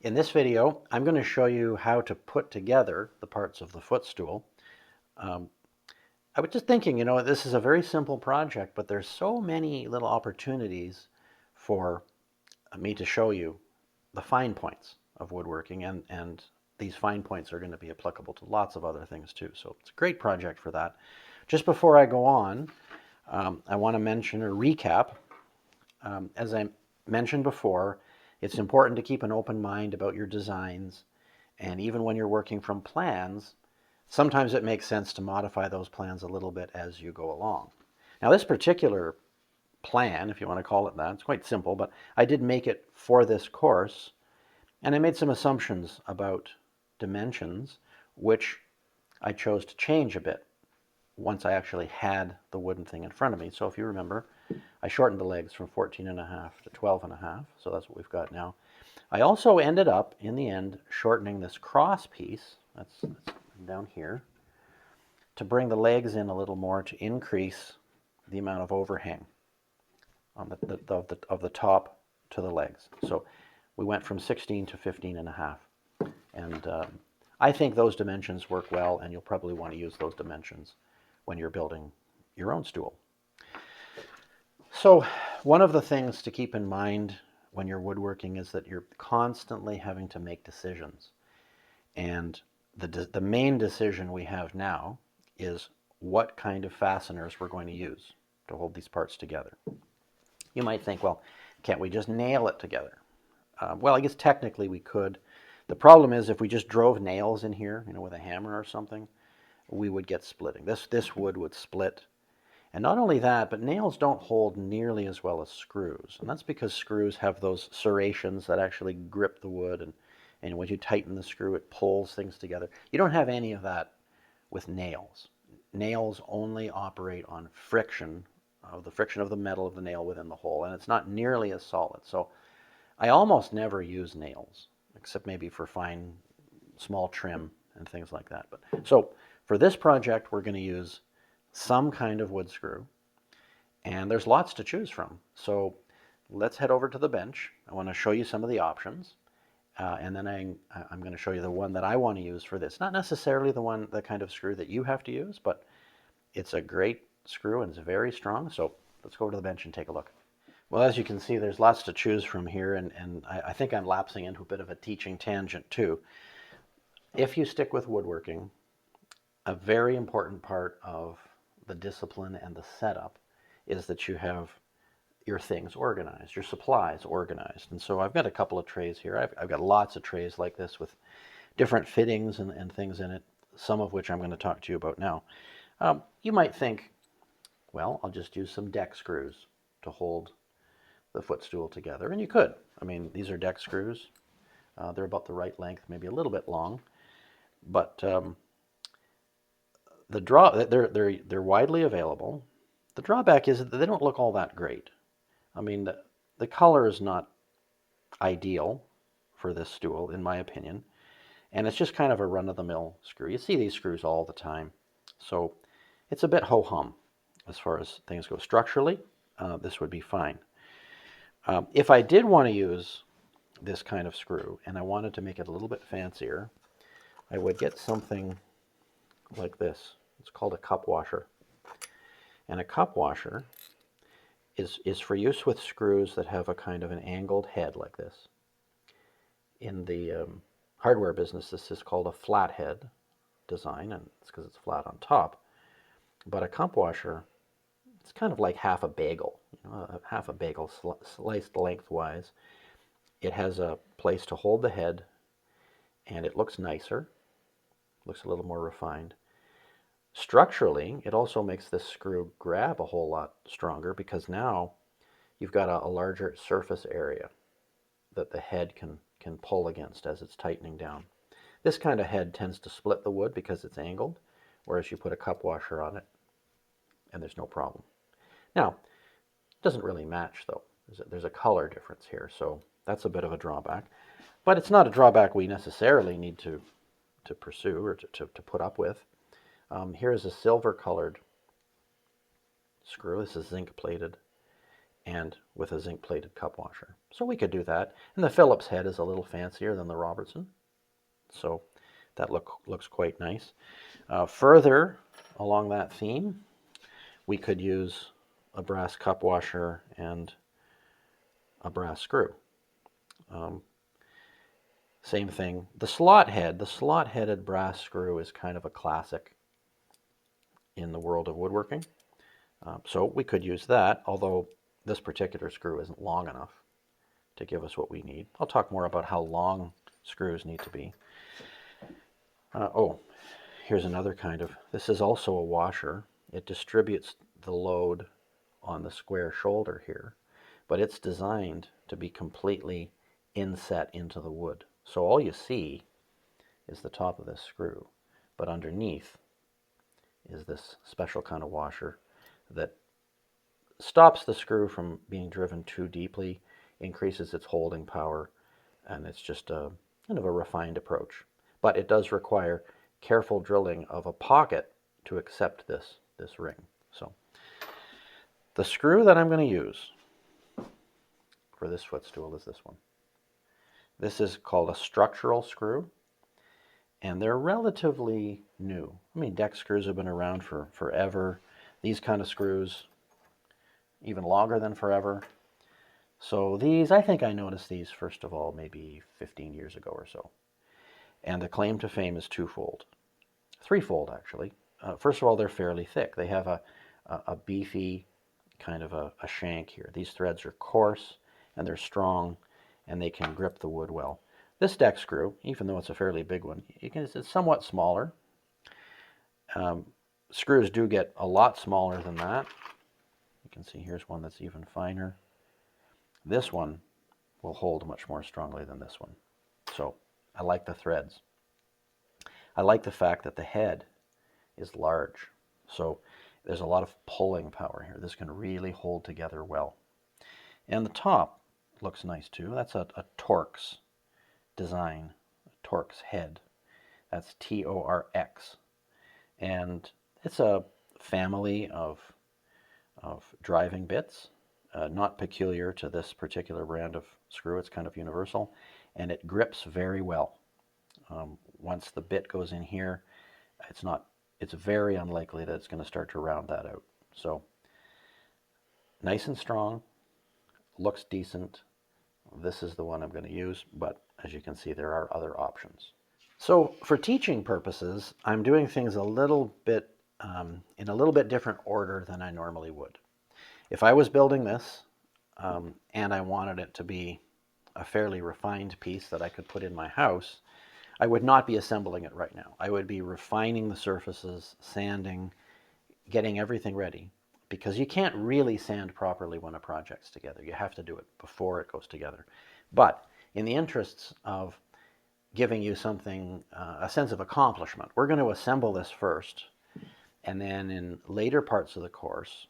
In this video, I'm going to show you how to put together the parts of the footstool. Um, I was just thinking, this is a very simple project, but there's so many little opportunities for me to show you the fine points of woodworking, and these fine points are going to be applicable to lots of other things too. So it's a great project for that. Just before I go on, I want to mention or recap. As I mentioned before, it's important to keep an open mind about your designs. And even when you're working from plans, sometimes it makes sense to modify those plans a little bit as you go along. Now, this particular plan, if you want to call it that, it's quite simple, but I did make it for this course, and I made some assumptions about dimensions, which I chose to change a bit once I actually had the wooden thing in front of me. So if you remember, I shortened the legs from 14.5 to 12.5, so that's what we've got now. I also ended up, in the end, shortening this cross piece, that's down here, to bring the legs in a little more to increase the amount of overhang on of the top to the legs. So we went from 16 to 15.5. And I think those dimensions work well, and you'll probably want to use those dimensions when you're building your own stool. So one of the things to keep in mind when you're woodworking is that you're constantly having to make decisions. And the main decision we have now is what kind of fasteners we're going to use to hold these parts together. You might think, well, can't we just nail it together? Well, I guess technically we could. The problem is if we just drove nails in here, with a hammer or something, we would get splitting. This wood would split. And not only that, but nails don't hold nearly as well as screws. And that's because screws have those serrations that actually grip the wood, and when you tighten the screw, it pulls things together. You don't have any of that with nails. Nails only operate on friction, the friction of the metal of the nail within the hole, and it's not nearly as solid. So I almost never use nails, except maybe for fine, small trim and things like that. So for this project, we're going to use some kind of wood screw, and there's lots to choose from. So let's head over to the bench. I want to show you some of the options, and then I'm going to show you the one that I want to use for this. Not necessarily the kind of screw that you have to use, but it's a great screw and it's very strong. So let's go over to the bench and take a look. Well, as you can see, there's lots to choose from here, and I think I'm lapsing into a bit of a teaching tangent too. If you stick with woodworking, a very important part of the discipline and the setup is that you have your things organized, your supplies organized. And so I've got a couple of trays here. I've got lots of trays like this with different fittings and things in it, some of which I'm going to talk to you about now. You might think, well, I'll just use some deck screws to hold the footstool together, and you could. I mean, these are deck screws. They're about the right length, maybe a little bit long, but they're widely available. The drawback is that they don't look all that great. I mean, the color is not ideal for this stool, in my opinion, and it's just kind of a run-of-the-mill screw. You see these screws all the time, so it's a bit ho-hum as far as things go. Structurally, this would be fine. If I did want to use this kind of screw and I wanted to make it a little bit fancier, I would get something like this. It's called a cup washer. And a cup washer is for use with screws that have a kind of an angled head like this. In the hardware business, this is called a flathead design, and it's because it's flat on top. But a cup washer, it's kind of like half a bagel, half a bagel sliced lengthwise. It has a place to hold the head, and it looks nicer, looks a little more refined. Structurally, it also makes this screw grab a whole lot stronger because now you've got a larger surface area that the head can pull against as it's tightening down. This kind of head tends to split the wood because it's angled, whereas you put a cup washer on it and there's no problem. Now, it doesn't really match though. There's a color difference here, so that's a bit of a drawback. But it's not a drawback we necessarily need to pursue or to put up with. Here's a silver colored screw. This is zinc plated. and with a zinc-plated cup washer. So we could do that. And the Phillips head is a little fancier than the Robertson, so that looks quite nice. Further along that theme, we could use a brass cup washer and a brass screw. Same thing. The slot-headed brass screw is kind of a classic in the world of woodworking. So we could use that, although this particular screw isn't long enough to give us what we need. I'll talk more about how long screws need to be. Oh, here's another kind of, this is also a washer. It distributes the load on the square shoulder here, but it's designed to be completely inset into the wood. So all you see is the top of this screw, but underneath is this special kind of washer that stops the screw from being driven too deeply, increases its holding power, and it's just a kind of a refined approach. But it does require careful drilling of a pocket to accept this ring. So the screw that I'm going to use for this footstool is this one. This is called a structural screw, and they're relatively new. I mean, deck screws have been around for forever. These kind of screws, even longer than forever. So these, I think I noticed these first of all maybe 15 years ago or so. And the claim to fame is twofold. Threefold, actually. First of all, they're fairly thick. They have a beefy kind of a shank here. These threads are coarse and they're strong and they can grip the wood well. This deck screw, even though it's a fairly big one, it's somewhat smaller. Screws do get a lot smaller than that. You can see here's one that's even finer. This one will hold much more strongly than this one. So I like the threads. I like the fact that the head is large. So there's a lot of pulling power here. This can really hold together well. And the top looks nice too. That's a Torx design, a Torx head. That's Torx. And it's a family of driving bits, not peculiar to this particular brand of screw. It's kind of universal, and it grips very well. Once the bit goes in here, it's very unlikely that it's going to start to round that out. So nice and strong, looks decent. This is the one I'm going to use, but as you can see, there are other options. So for teaching purposes, I'm doing things a little bit in a little bit different order than I normally would. If I was building this and I wanted it to be a fairly refined piece that I could put in my house, I would not be assembling it right now. I would be refining the surfaces, sanding, getting everything ready, because you can't really sand properly when a project's together. You have to do it before it goes together. But in the interests of giving you something, a sense of accomplishment, we're going to assemble this first, and then in later parts of the course,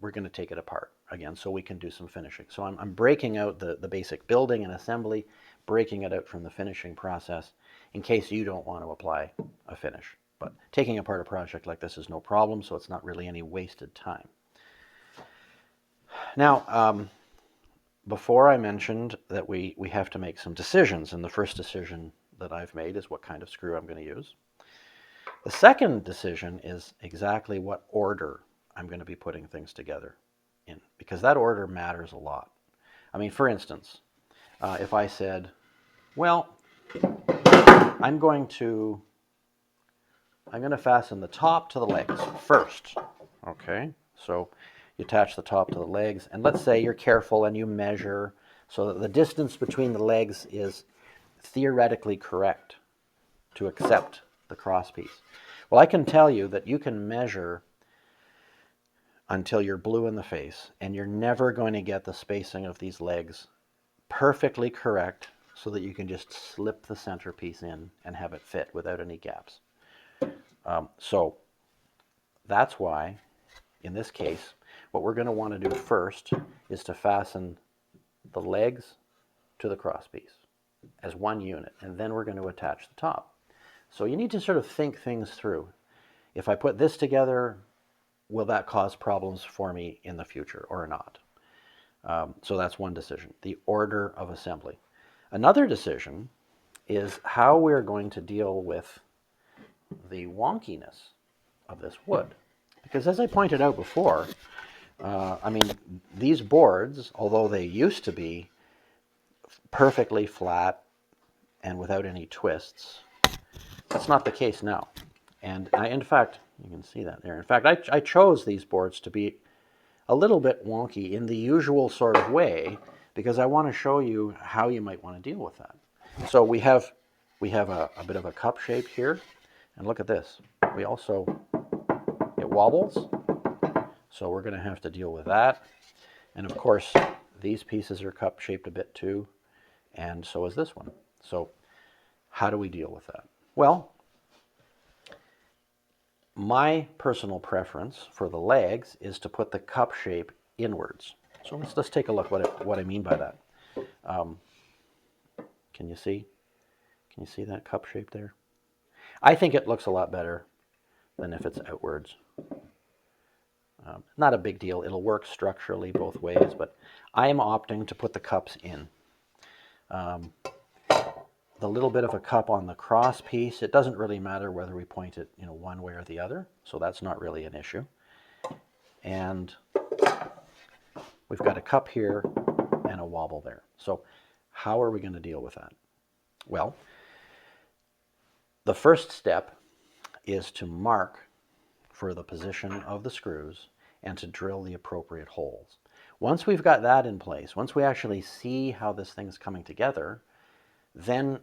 we're going to take it apart again so we can do some finishing. So I'm breaking out the basic building and assembly, breaking it out from the finishing process in case you don't want to apply a finish. But taking apart a project like this is no problem, so it's not really any wasted time. Now, before I mentioned that we have to make some decisions, and the first decision that I've made is what kind of screw I'm going to use. The second decision is exactly what order I'm going to be putting things together in, because that order matters a lot. I mean, for instance, if I said, well, I'm going to fasten the top to the legs first. Okay, so you attach the top to the legs, and let's say you're careful and you measure so that the distance between the legs is theoretically correct to accept the crosspiece. Well, I can tell you that you can measure until you're blue in the face, and you're never going to get the spacing of these legs perfectly correct so that you can just slip the centerpiece in and have it fit without any gaps. So that's why, in this case, what we're going to want to do first is to fasten the legs to the crosspiece as one unit, and then we're going to attach the top. So you need to sort of think things through. If I put this together, will that cause problems for me in the future or not? So that's one decision, the order of assembly. Another decision is how we're going to deal with the wonkiness of this wood. Because as I pointed out before, I mean, these boards, although they used to be perfectly flat and without any twists, that's not the case now. And in fact, you can see that there. In fact, I chose these boards to be a little bit wonky in the usual sort of way because I want to show you how you might want to deal with that. So we have a bit of a cup shape here, and look at this. We also, it wobbles, so we're going to have to deal with that. And of course, these pieces are cup shaped a bit too, and so is this one. So how do we deal with that? Well, my personal preference for the legs is to put the cup shape inwards. So let's take a look what I mean by that. Can you see? Can you see that cup shape there? I think it looks a lot better than if it's outwards. Not a big deal. It'll work structurally both ways, but I am opting to put the cups in. The little bit of a cup on the cross piece, it doesn't really matter whether we point it, one way or the other, so that's not really an issue. And we've got a cup here and a wobble there. So how are we going to deal with that? Well, the first step is to mark for the position of the screws and to drill the appropriate holes. Once we've got that in place, once we actually see how this thing's coming together, then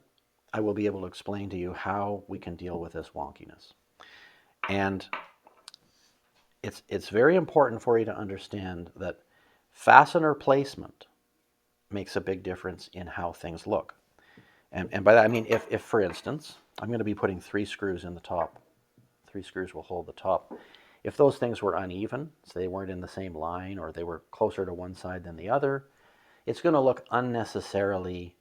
I will be able to explain to you how we can deal with this wonkiness. And it's very important for you to understand that fastener placement makes a big difference in how things look. And by that I mean if for instance, I'm going to be putting 3 screws in the top. 3 screws will hold the top. If those things were uneven, so they weren't in the same line or they were closer to one side than the other, it's going to look unnecessarily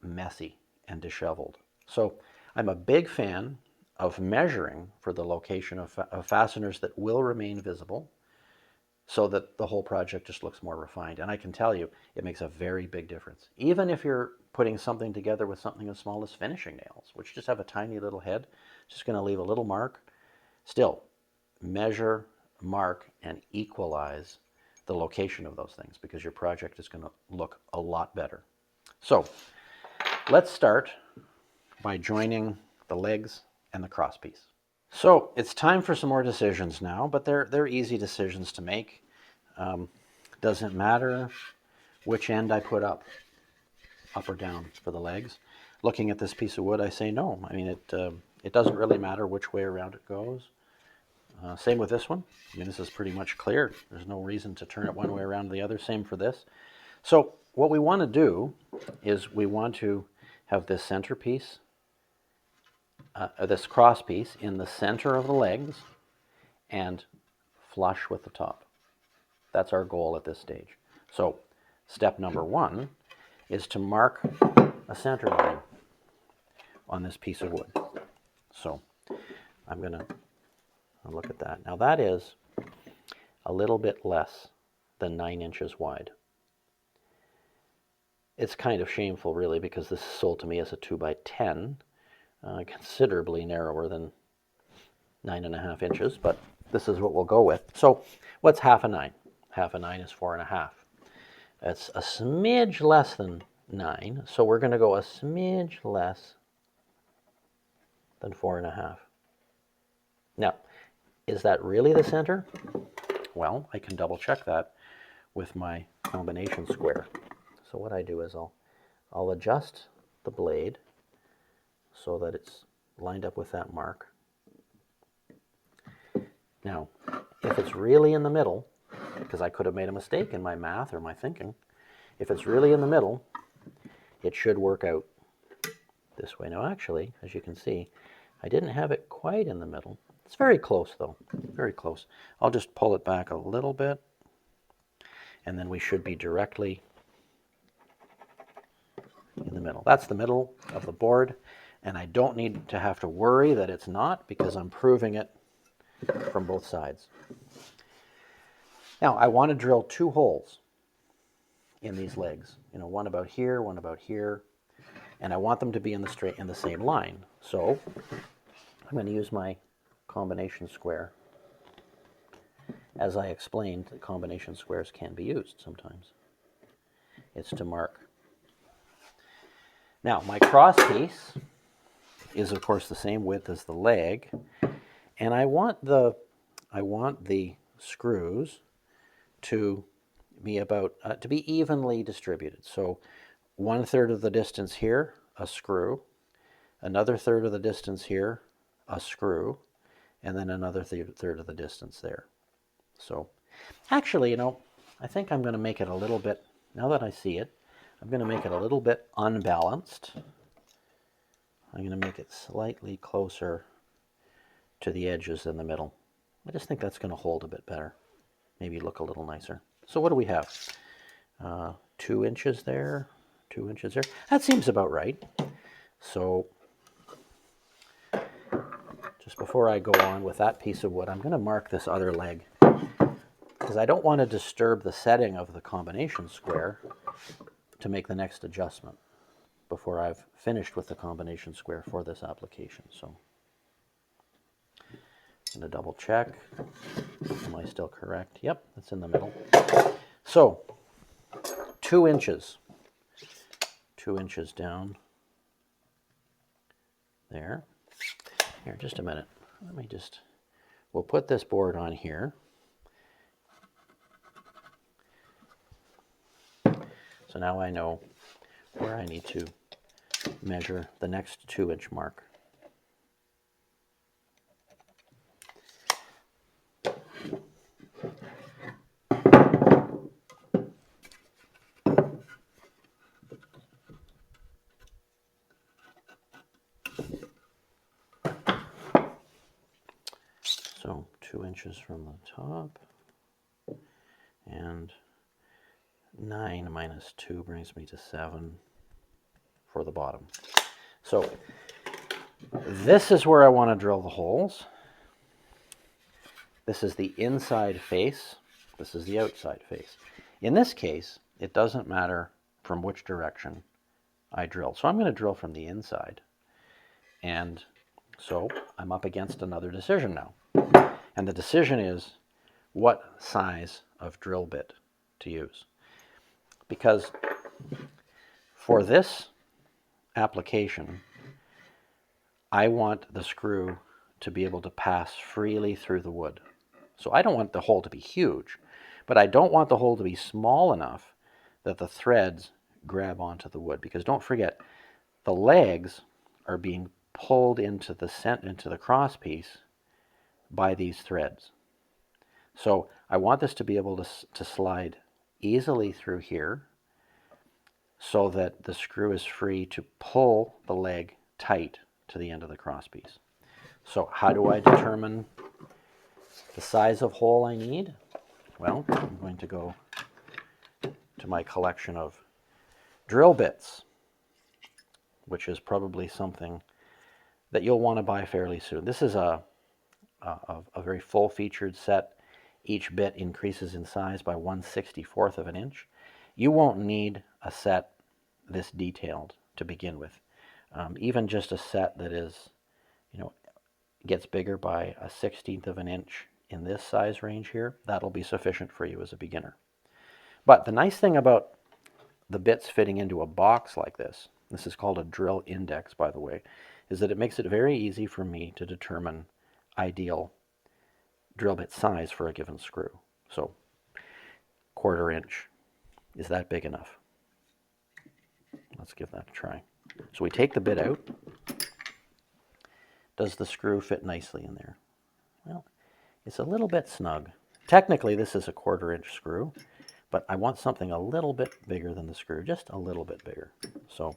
messy and disheveled. So I'm a big fan of measuring for the location of fasteners that will remain visible so that the whole project just looks more refined. And I can tell you, it makes a very big difference. Even if you're putting something together with something as small as finishing nails, which just have a tiny little head, just going to leave a little mark, still measure, mark, and equalize the location of those things because your project is going to look a lot better. So let's start by joining the legs and the crosspiece. So it's time for some more decisions now, but they're easy decisions to make. Doesn't matter which end I put up or down for the legs. Looking at this piece of wood, I say no. I mean, it doesn't really matter which way around it goes. Same with this one. I mean, this is pretty much clear. There's no reason to turn it one way around the other. Same for this. So what we want to do is we want to have this centerpiece, this cross piece in the center of the legs and flush with the top. That's our goal at this stage. So step number 1 is to mark a center line on this piece of wood. So I'm going to look at that. Now that is a little bit less than 9 inches wide. It's kind of shameful really because this is sold to me as a 2x10, considerably narrower than 9.5 inches, but this is what we'll go with. So what's half a 9? Half a 9 is 4.5. That's a smidge less than 9, so we're going to go a smidge less than 4.5. Now, is that really the center? Well, I can double check that with my combination square. So what I do is I'll adjust the blade so that it's lined up with that mark. Now, if it's really in the middle, because I could have made a mistake in my math or my thinking, if it's really in the middle, it should work out this way. Now actually, as you can see, I didn't have it quite in the middle. It's very close though, very close. I'll just pull it back a little bit, and then we should be directly in the middle. That's the middle of the board, and I don't need to have to worry that it's not because I'm proving it from both sides. Now I want to drill 2 holes in these legs. You know, one about here, and I want them to be in the same line. So I'm going to use my combination square. As I explained, the combination squares can be used sometimes. It's to mark. Now, my cross piece is, of course, the same width as the leg, and I want the screws to be to be evenly distributed. So 1/3 of the distance here, a screw, another third of the distance here, a screw, and then another third of the distance there. So actually, you know, I think I'm going to make it a little bit, now that I see it, I'm going to make it a little bit unbalanced. I'm going to make it slightly closer to the edges in the middle. I just think that's going to hold a bit better. Maybe look a little nicer. So what do we have? 2 inches there, 2 inches there. That seems about right. So just before I go on with that piece of wood, I'm going to mark this other leg, because I don't want to disturb the setting of the combination square to make the next adjustment before I've finished with the combination square for this application. So I'm going to double check. Am I still correct? Yep, that's in the middle. So 2 inches. 2 inches down there. Here, just a minute. We'll put this board on here. So now I know where I need to measure the next 2-inch mark. So 2 inches from the top, and 9 minus 2 brings me to 7 for the bottom. So this is where I want to drill the holes. This is the inside face. This is the outside face. In this case, it doesn't matter from which direction I drill. So I'm going to drill from the inside. And so I'm up against another decision now. And the decision is what size of drill bit to use. Because for this application, I want the screw to be able to pass freely through the wood. So I don't want the hole to be huge, but I don't want the hole to be small enough that the threads grab onto the wood. Because don't forget, the legs are being pulled into the cross piece by these threads. So I want this to be able to slide easily through here so that the screw is free to pull the leg tight to the end of the cross piece. So how do I determine the size of hole I need? Well, I'm going to go to my collection of drill bits, which is probably something that you'll want to buy fairly soon. This is a very full-featured set. Each bit increases in size by 1/64 of an inch. You won't need a set this detailed to begin with. Even just a set that is, gets bigger by 1/16 of an inch in this size range here, that'll be sufficient for you as a beginner. But the nice thing about the bits fitting into a box like this is called a drill index, by the way, is that it makes it very easy for me to determine ideal drill bit size for a given screw. So 1/4 inch, is that big enough? Let's give that a try. So we take the bit out. Does the screw fit nicely in there? Well, it's a little bit snug. Technically this is a 1/4 inch screw, but I want something a little bit bigger than the screw, just a little bit bigger. So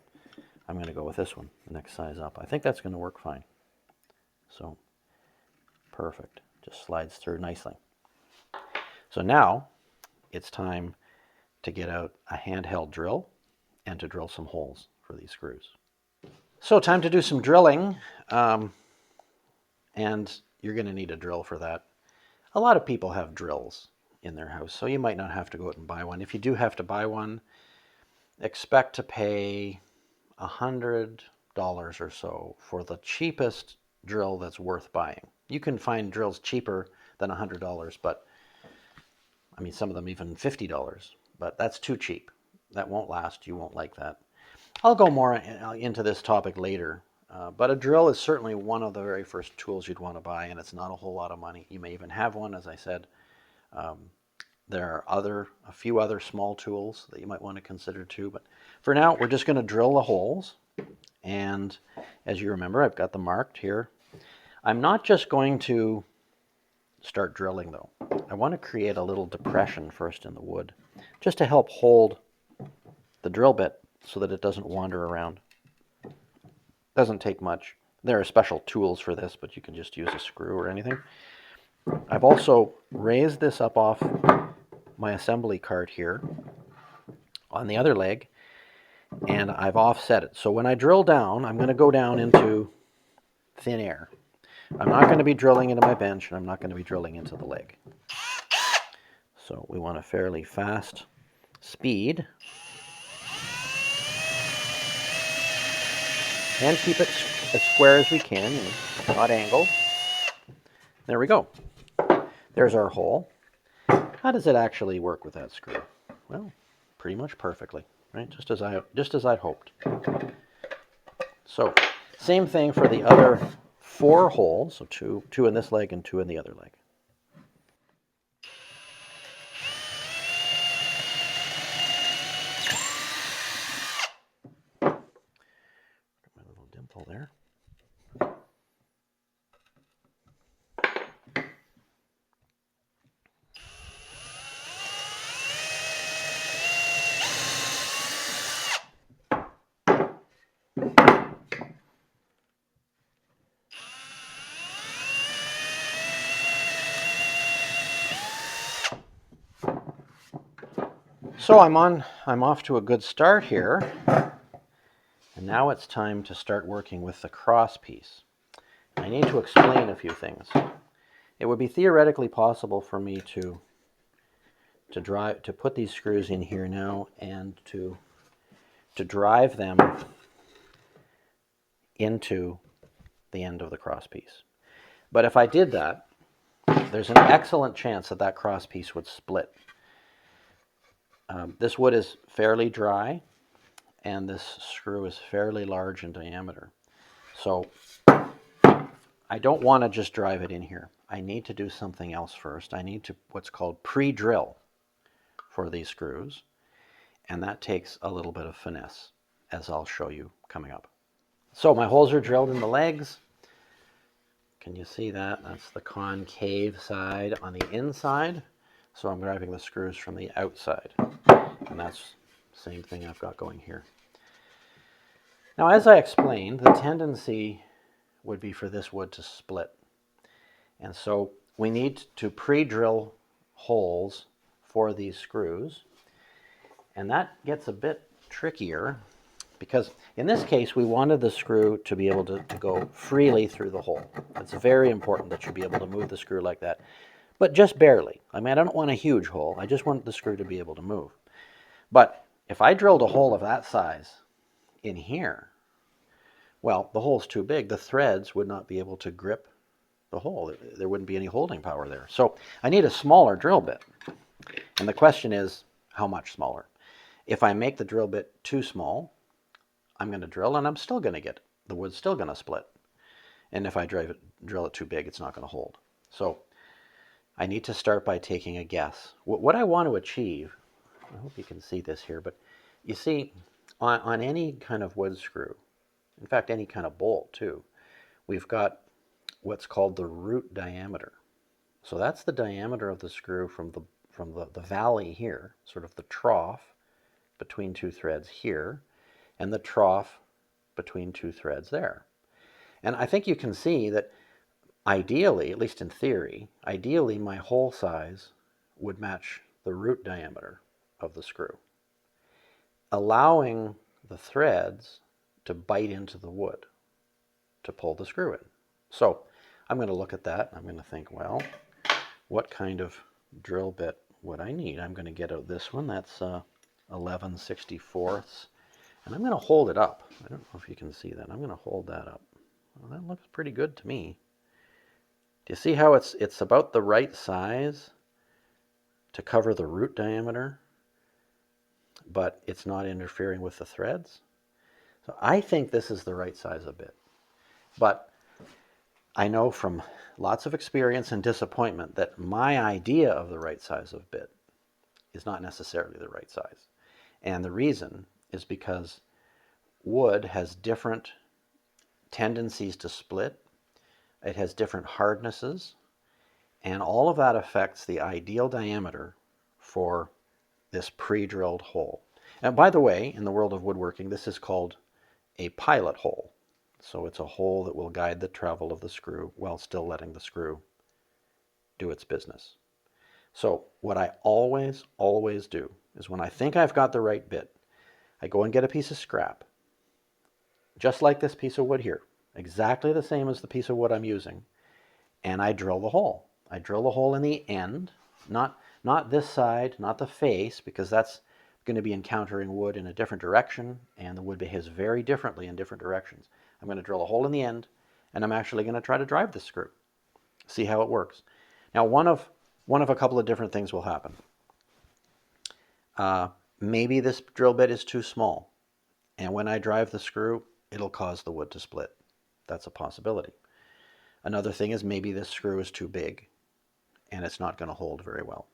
I'm going to go with this one, the next size up. I think that's going to work fine. So perfect, just slides through nicely. So now it's time to get out a handheld drill and to drill some holes for these screws. So time to do some drilling, and you're going to need a drill for that. A lot of people have drills in their house, so you might not have to go out and buy one. If you do have to buy one, expect to pay $100 or so for the cheapest drill that's worth buying. You can find drills cheaper than $100, but I mean, some of them even $50, but that's too cheap. That won't last. You won't like that. I'll go more into this topic later, but a drill is certainly one of the very first tools you'd want to buy, and it's not a whole lot of money. You may even have one, as I said. There are a few other small tools that you might want to consider too, but for now, we're just going to drill the holes. And as you remember, I've got them marked here. I'm not just going to start drilling though. I want to create a little depression first in the wood, just to help hold the drill bit so that it doesn't wander around. Doesn't take much. There are special tools for this, but you can just use a screw or anything. I've also raised this up off my assembly cart here on the other leg, and I've offset it. So when I drill down, I'm going to go down into thin air. I'm not going to be drilling into my bench, and I'm not going to be drilling into the leg. So we want a fairly fast speed. And keep it as square as we can, not angled. There we go. There's our hole. How does it actually work with that screw? Well, pretty much perfectly, right? Just as I'd hoped. So, same thing for the other 4 holes. So two in this leg and 2 in the other leg. My little dimple there. So I'm off to a good start here, and now it's time to start working with the crosspiece. I need to explain a few things. It would be theoretically possible for me to put these screws in here now and to drive them into the end of the crosspiece. But if I did that, there's an excellent chance that crosspiece would split. This wood is fairly dry, and this screw is fairly large in diameter. So I don't want to just drive it in here. I need to do something else first. I need to what's called pre-drill for these screws, and that takes a little bit of finesse, as I'll show you coming up. So my holes are drilled in the legs. Can you see that? That's the concave side on the inside. So I'm driving the screws from the outside. And that's the same thing I've got going here. Now, as I explained, the tendency would be for this wood to split. And so we need to pre-drill holes for these screws. And that gets a bit trickier because in this case, we wanted the screw to be able to go freely through the hole. It's very important that you be able to move the screw like that, but just barely. I mean, I don't want a huge hole. I just want the screw to be able to move. But if I drilled a hole of that size in here, well, the hole's too big. The threads would not be able to grip the hole. There wouldn't be any holding power there. So I need a smaller drill bit. And the question is, how much smaller? If I make the drill bit too small, I'm going to drill and I'm still going to get it. The wood's still going to split. And if I drill it too big, it's not going to hold. So I need to start by taking a guess. What I want to achieve, I hope you can see this here, but you see, on any kind of wood screw, in fact, any kind of bolt too, we've got what's called the root diameter. So that's the diameter of the screw from the valley here, sort of the trough between 2 threads here, and the trough between 2 threads there. And I think you can see that ideally, at least in theory, ideally my hole size would match the root diameter of the screw, allowing the threads to bite into the wood to pull the screw in. So I'm going to look at that and I'm going to think, well, what kind of drill bit what I need. I'm going to get out this one. That's 11/64ths. And I'm going to hold it up. I don't know if you can see that. I'm going to hold that up. Well, that looks pretty good to me. Do you see how it's about the right size to cover the root diameter, but it's not interfering with the threads? So I think this is the right size of bit. But I know from lots of experience and disappointment that my idea of the right size of bit is not necessarily the right size. And the reason is because wood has different tendencies to split. It has different hardnesses, and all of that affects the ideal diameter for this pre-drilled hole. And by the way, in the world of woodworking, this is called a pilot hole. So it's a hole that will guide the travel of the screw while still letting the screw do its business. So what I always do is when I think I've got the right bit, I go and get a piece of scrap, just like this piece of wood here, exactly the same as the piece of wood I'm using, and I drill the hole. I drill the hole in the end, not this side, not the face, because that's going to be encountering wood in a different direction, and the wood behaves very differently in different directions. I'm going to drill a hole in the end, and I'm actually going to try to drive the screw, see how it works. Now, one of a couple of different things will happen. Maybe this drill bit is too small, and when I drive the screw, it'll cause the wood to split. That's a possibility. Another thing is maybe this screw is too big, and it's not going to hold very well.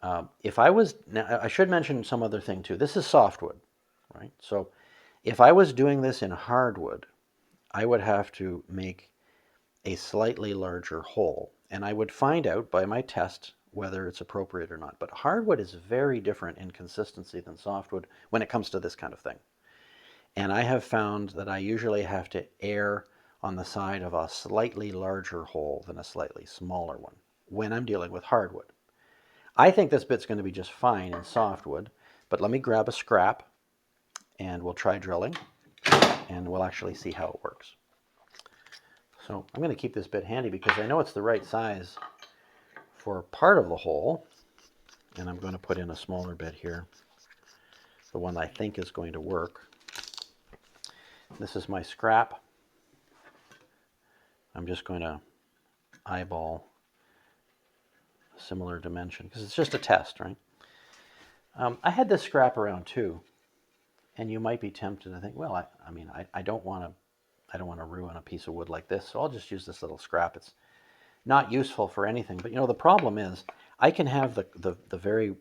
Now, I should mention some other thing too. This is softwood, right? So if I was doing this in hardwood, I would have to make a slightly larger hole, and I would find out by my test whether it's appropriate or not. But hardwood is very different in consistency than softwood when it comes to this kind of thing. And I have found that I usually have to err on the side of a slightly larger hole than a slightly smaller one when I'm dealing with hardwood. I think this bit's going to be just fine in softwood, but let me grab a scrap and we'll try drilling and we'll actually see how it works. So I'm going to keep this bit handy because I know it's the right size for part of the hole, and I'm going to put in a smaller bit here, the one I think is going to work. This is my scrap. I'm just going to eyeball a similar dimension because it's just a test, right? I had this scrap around too, and you might be tempted to think, well, I don't want to ruin a piece of wood like this, so I'll just use this little scrap. It's not useful for anything, but the problem is I can have the very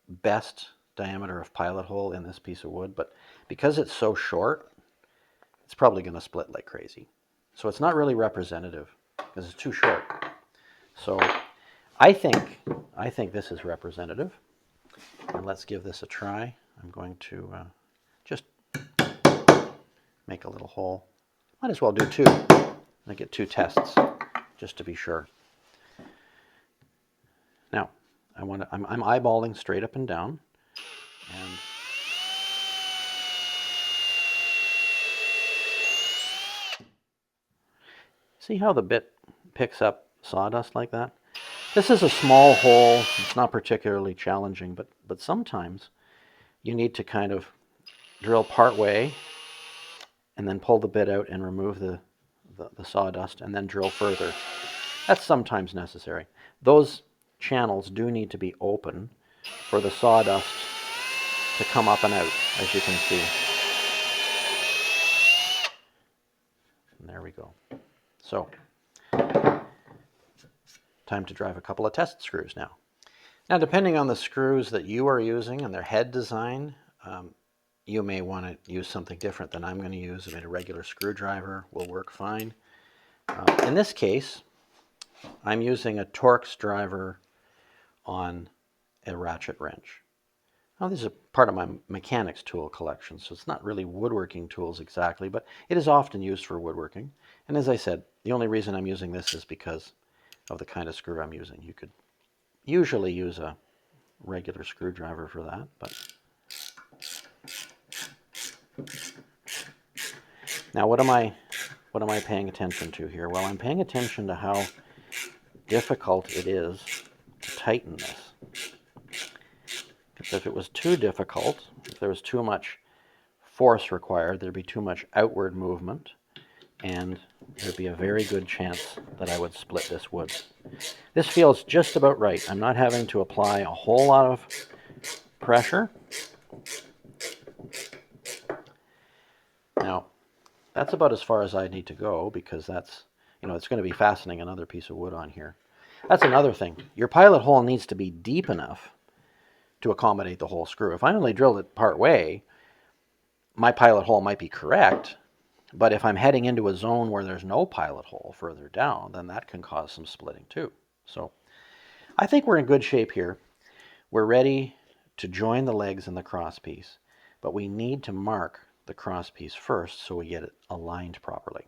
best diameter of pilot hole in this piece of wood, but because it's so short, it's probably going to split like crazy. So it's not really representative because it's too short. So I think this is representative, and let's give this a try. I'm going to just make a little hole. Might as well do two. I get two tests just to be sure. Now, I'm eyeballing straight up and down, and see how the bit picks up sawdust like that? This is a small hole. It's not particularly challenging, but sometimes you need to kind of drill part way and then pull the bit out and remove the sawdust and then drill further. That's sometimes necessary. Those channels do need to be open for the sawdust to come up and out, as you can see. And there we go. So, time to drive a couple of test screws now. Now, depending on the screws that you are using and their head design, you may want to use something different than I'm going to use. I mean, a regular screwdriver will work fine. In this case, I'm using a Torx driver on a ratchet wrench. Now, this is part of my mechanics tool collection, so it's not really woodworking tools exactly, but it is often used for woodworking. And as I said, the only reason I'm using this is because of the kind of screw I'm using. You could usually use a regular screwdriver for that, but now what am I paying attention to here? Well, I'm paying attention to how difficult it is to tighten this. Because if it was too difficult, if there was too much force required, there'd be too much outward movement, and there'd be a very good chance that I would split this wood. This feels just about right. I'm not having to apply a whole lot of pressure. Now, that's about as far as I need to go, because that's, it's going to be fastening another piece of wood on here. That's another thing. Your pilot hole needs to be deep enough to accommodate the whole screw. If I only drilled it part way, my pilot hole might be correct, but if I'm heading into a zone where there's no pilot hole further down, then that can cause some splitting too. So I think we're in good shape here. We're ready to join the legs in the crosspiece, but we need to mark the crosspiece first so we get it aligned properly.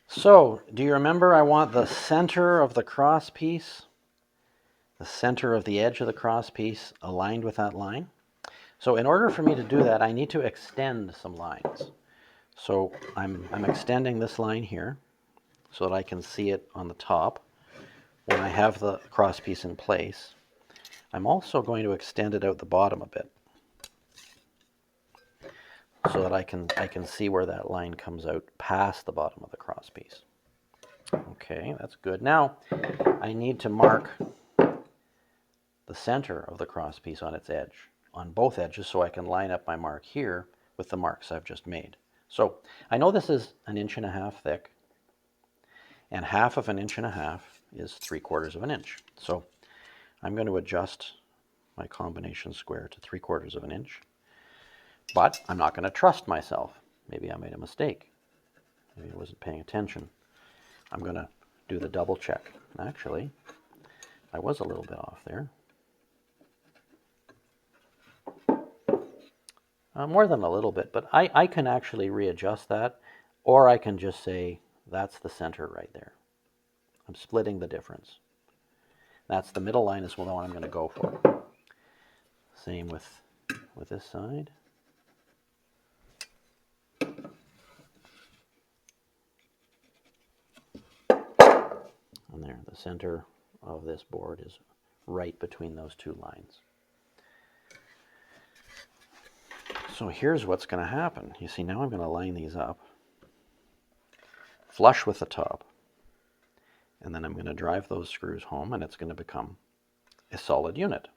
So, do you remember I want the center of the crosspiece, the center of the edge of the crosspiece aligned with that line? So in order for me to do that, I need to extend some lines. So I'm extending this line here so that I can see it on the top when I have the crosspiece in place. I'm also going to extend it out the bottom a bit so that I can see where that line comes out past the bottom of the crosspiece. Okay, that's good. Now I need to mark the center of the crosspiece on its edge, on both edges, so I can line up my mark here with the marks I've just made. So I know this is 1.5 inches thick, and 1/2 inch is 3/4 inch. So I'm going to adjust my combination square to 3/4 inch, but I'm not going to trust myself. Maybe I made a mistake. Maybe I wasn't paying attention. I'm going to do the double check. Actually, I was a little bit off there. More than a little bit, but I can actually readjust that, or I can just say that's the center right there. I'm splitting the difference. That's the middle line is the one I'm going to go for. Same with this side. And there, the center of this board is right between those two lines. So here's what's going to happen. You see, now I'm going to line these up flush with the top, and then I'm going to drive those screws home, and it's going to become a solid unit.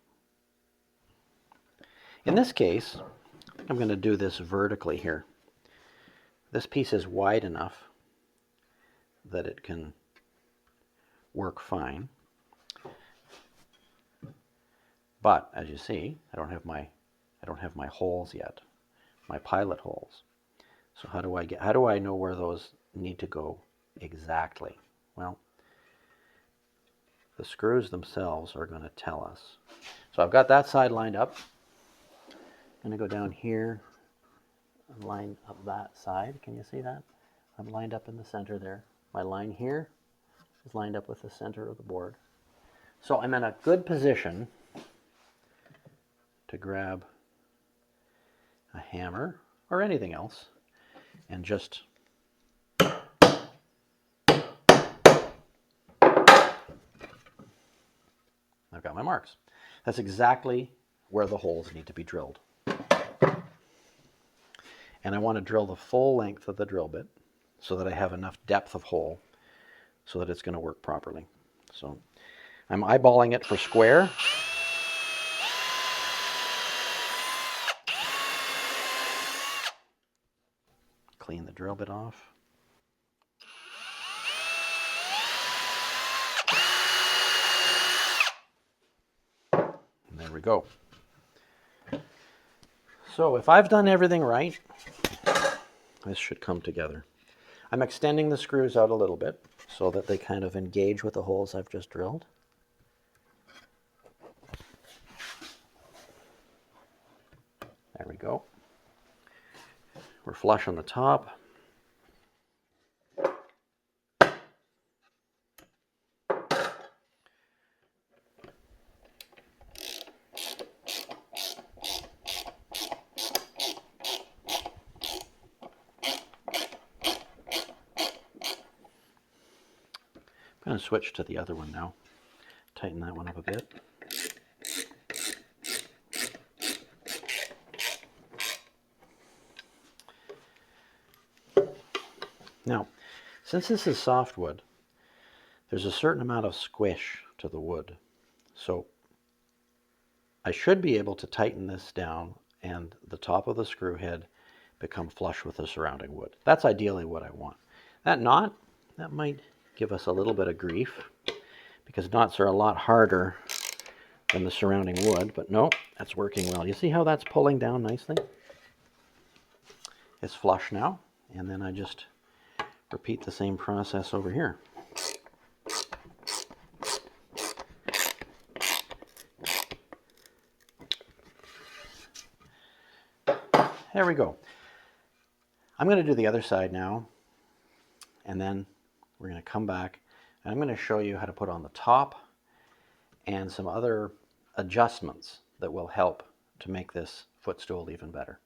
In this case, I'm going to do this vertically here. This piece is wide enough that it can work fine, but as you see, I don't have my holes yet, my pilot holes. So how do I know where those need to go exactly? Well, the screws themselves are going to tell us. So I've got that side lined up. I'm going to go down here and line up that side. Can you see that? I'm lined up in the center there. My line here is lined up with the center of the board. So I'm in a good position to grab a hammer or anything else and just I've got my marks. That's exactly where the holes need to be drilled. And I want to drill the full length of the drill bit so that I have enough depth of hole so that it's going to work properly. So I'm eyeballing it for square. Clean the drill bit off. And there we go. So if I've done everything right, this should come together. I'm extending the screws out a little bit so that they kind of engage with the holes I've just drilled. There we go. We're flush on the top. I'm going to switch to the other one now. Tighten that one up a bit. Now, since this is softwood, there's a certain amount of squish to the wood. So I should be able to tighten this down and the top of the screw head become flush with the surrounding wood. That's ideally what I want. That knot, that might give us a little bit of grief because knots are a lot harder than the surrounding wood, but no, that's working well. You see how that's pulling down nicely? It's flush now, and then I just repeat the same process over here. There we go. I'm going to do the other side now, and then we're going to come back, and I'm going to show you how to put on the top and some other adjustments that will help to make this footstool even better.